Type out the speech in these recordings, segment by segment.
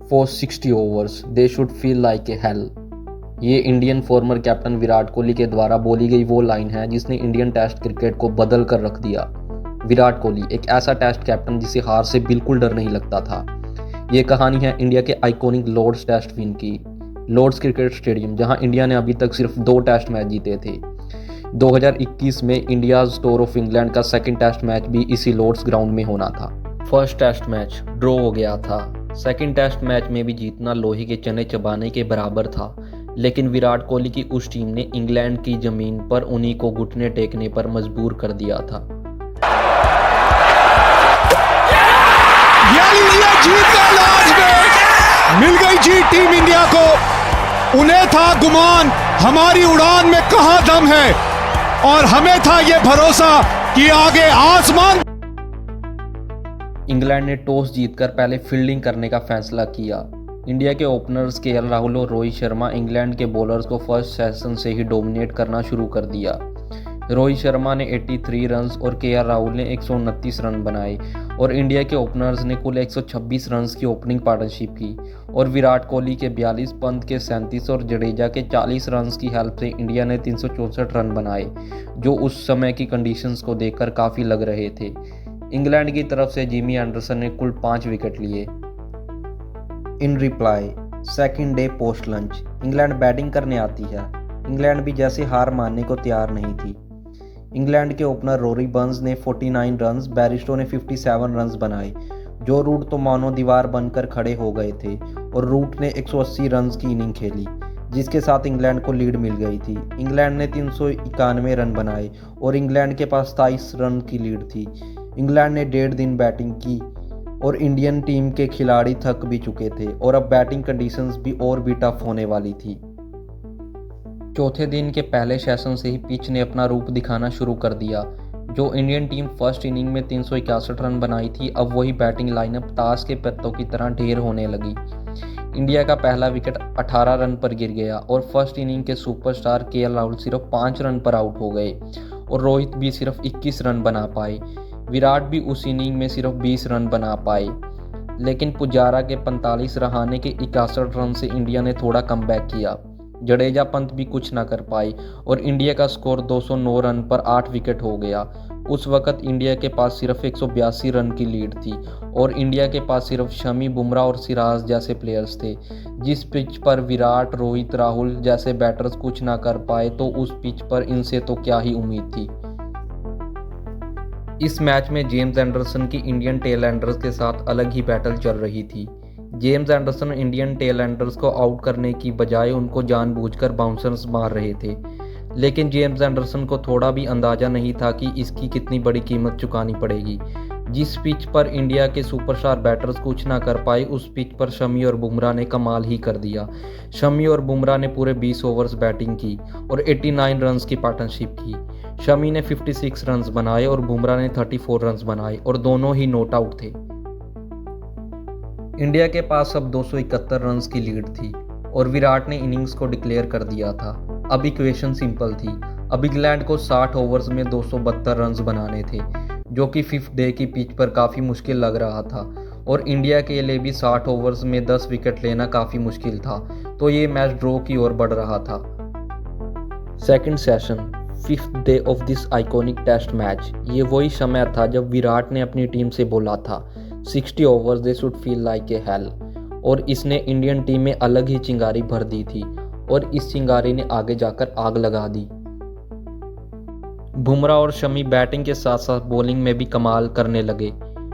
For 60 overs they should feel like a hell. ये Indian former captain Virat Kohli के द्वारा बोली गई वो लाइन है जिसने इंडियन टेस्ट क्रिकेट को बदल कर रख दिया। विराट कोहली एक ऐसा टेस्ट कैप्टन जिसे हार से बिल्कुल डर नहीं लगता था। ये कहानी है इंडिया के आइकॉनिक लॉर्ड्स टेस्ट विन की। लॉर्ड्स क्रिकेट स्टेडियम, जहां इंडिया ने अभी तक सिर्फ 2 टेस्ट मैच जीते थे। 2021 में इंडियाज टूर ऑफ इंग्लैंड का सेकंड टेस्ट मैच भी इसी लॉर्ड्स ग्राउंड में होना था। फर्स्ट टेस्ट मैच ड्रॉ हो गया था। सेकंड टेस्ट मैच में भी जीतना लोहे के चने चबाने के बराबर था, लेकिन विराट कोहली की उस टीम ने इंग्लैंड की जमीन पर उन्हीं को घुटने टेकने पर मजबूर कर दिया था। इंडिया जीत गया लास्ट में, मिल गई जीत टीम इंडिया को। उन्हें था गुमान हमारी उड़ान में कहां दम है, और हमें था ये भरोसा कि आगे आसमान। इंग्लैंड ने टॉस जीतकर पहले फील्डिंग करने का फैसला किया। इंडिया के ओपनर्स केएल राहुल और रोहित शर्मा इंग्लैंड के बॉलर्स को फर्स्ट सेशन से ही डोमिनेट करना शुरू कर दिया। रोहित शर्मा ने 83 रन्स और केएल राहुल ने 129 रन बनाए और इंडिया के ओपनर्स ने कुल 126 रन्स की ओपनिंग पार्टनरशिप की। और विराट कोहली के 42, पंत के 37 और जडेजा के 40 रन्स की हेल्प से इंडिया ने 364 रन बनाए, जो उस समय की कंडीशंस को देखकर काफ़ी लग रहे थे। इंग्लैंड की तरफ से जिमी एंडरसन ने कुल 5 विकेट लिए। इन reply second day post lunch England batting करने आती है। इंग्लैंड भी जैसे हार मानने को तैयार नहीं थी। इंग्लैंड के ओपनर रोरी बर्न्स ने 49 रन्स, बैरिस्टो ने 57 रन्स बनाए। जो रूट तो मानो दीवार बनकर खड़े हो गए थे और रूट ने 180 रन्स की इनिंग खेली, जिसके साथ इंग्लैंड को लीड मिल गई थी। इंग्लैंड ने 391 रन बनाए और इंग्लैंड के पास 27 रन की लीड थी। इंग्लैंड ने 1.5 दिन बैटिंग की और इंडियन टीम के खिलाड़ी थक भी चुके थे और अब बैटिंग कंडीशंस भी और भी टफ होने वाली थी। चौथे दिन के पहले सेशन से ही पिच ने अपना रूप दिखाना शुरू कर दिया। जो इंडियन टीम फर्स्ट इनिंग में 361 रन बनाई थी, अब वही बैटिंग लाइनअप ताश के पत्तों की तरह ढेर होने लगी। इंडिया का पहला विकेट 18 रन पर गिर गया और फर्स्ट इनिंग के सुपरस्टार केएल राहुल सिर्फ 5 रन पर आउट हो गए और रोहित भी सिर्फ 21 रन बना पाए। विराट भी उस इनिंग में सिर्फ 20 रन बना पाए, लेकिन पुजारा के 45, रहाणे के 61 रन से इंडिया ने थोड़ा कमबैक किया। जडेजा, पंत भी कुछ ना कर पाए और इंडिया का स्कोर 209 रन पर 8 विकेट हो गया। उस वक्त इंडिया के पास सिर्फ 182 रन की लीड थी और इंडिया के पास सिर्फ शमी, बुमराह और सिराज जैसे प्लेयर्स थे। जिस पिच पर विराट, रोहित, राहुल जैसे बैटर्स कुछ ना कर पाए, तो उस पिच पर इनसे तो क्या ही उम्मीद थी। इस मैच में जेम्स एंडरसन की इंडियन टेल एंडर्स के साथ अलग ही बैटल चल रही थी। James Anderson Indian tell Anders को आउट करने की बजाय उनको जानबूझकर बाउंसर्स मार रहे थे, लेकिन जेम्स एंडरसन को थोड़ा भी अंदाजा नहीं था कि इसकी कितनी बड़ी कीमत चुकानी पड़ेगी। जिस पिच पर इंडिया के सुपरस्टार बैटर्स कुछ ना कर पाए, उस पिच पर शमी और बुमराह ने कमाल ही कर दिया। शमी और बुमराह ने पूरे 20 ओवर्स बैटिंग की और 89 रन्स की पार्टनरशिप की। शमी ने 56 रन्स बनाए और बुमराह ने 34 रन्स बनाए और दोनों ही नॉट आउट थे। इंडिया के पास अब 271 रन्स की लीड थी और विराट ने इनिंग्स को डिक्लेयर कर दिया था। अब इक्वेशन सिंपल थी। अब इंग्लैंड को 60 ओवर्स में 272 रन्स बनाने थे, जो कि 5th डे की पिच पर काफ़ी मुश्किल लग रहा था और इंडिया के लिए भी 60 ओवर्स में 10 विकेट लेना काफ़ी मुश्किल था, तो ये मैच ड्रॉ की ओर बढ़ रहा था। Second session 5th day of this iconic test match. ये वही समय था जब विराट ने अपनी टीम से बोला था 60 overs they should feel like a hello, और इसने इंडियन टीम में अलग ही चिंगारी भर दी थी और इस चिंगारी ने आगे जाकर आग लगा दी। बुमराह और शमी बैटिंग के साथ साथ बॉलिंग में भी कमाल करने लगे।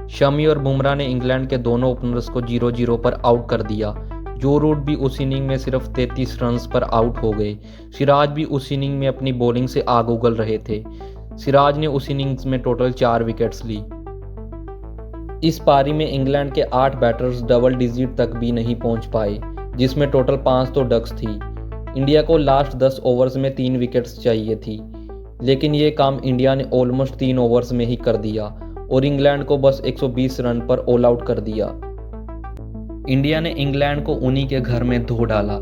शमी और बुमराह ने इंग्लैंड के दोनों ओपनर्स को 0-0 पर आउट कर दिया। जो रूट भी उस इनिंग में सिर्फ 33 रन्स पर आउट हो गए। सिराज भी उस इनिंग में अपनी बॉलिंग से आग उगल रहे थे। सिराज ने उस इनिंग्स में टोटल 4 विकेट्स ली। इस पारी में इंग्लैंड के 8 बैटर्स डबल डिजिट तक भी नहीं पहुंच पाए, जिसमें टोटल 5 तो डक्स थी। इंडिया को लास्ट 10 ओवर्स में 3 विकेट्स चाहिए थी, लेकिन ये काम इंडिया ने ऑलमोस्ट 3 ओवर्स में ही कर दिया और इंग्लैंड को बस 120 रन पर ऑल आउट कर दिया। इंडिया ने इंग्लैंड को उन्हीं के घर में धो डाला,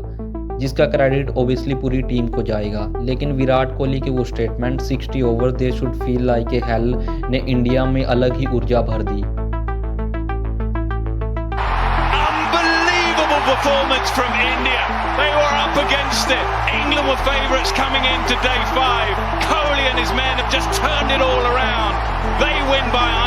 जिसका क्रेडिट ओबियसली पूरी टीम को जाएगा, लेकिन विराट कोहली की वो statement 60 over they should feel like a hello ने इंडिया में अलग ही ऊर्जा भर दी। performance from India. They were up against it. England were favourites coming into day 5. Kohli and his men have just turned it all around. They win by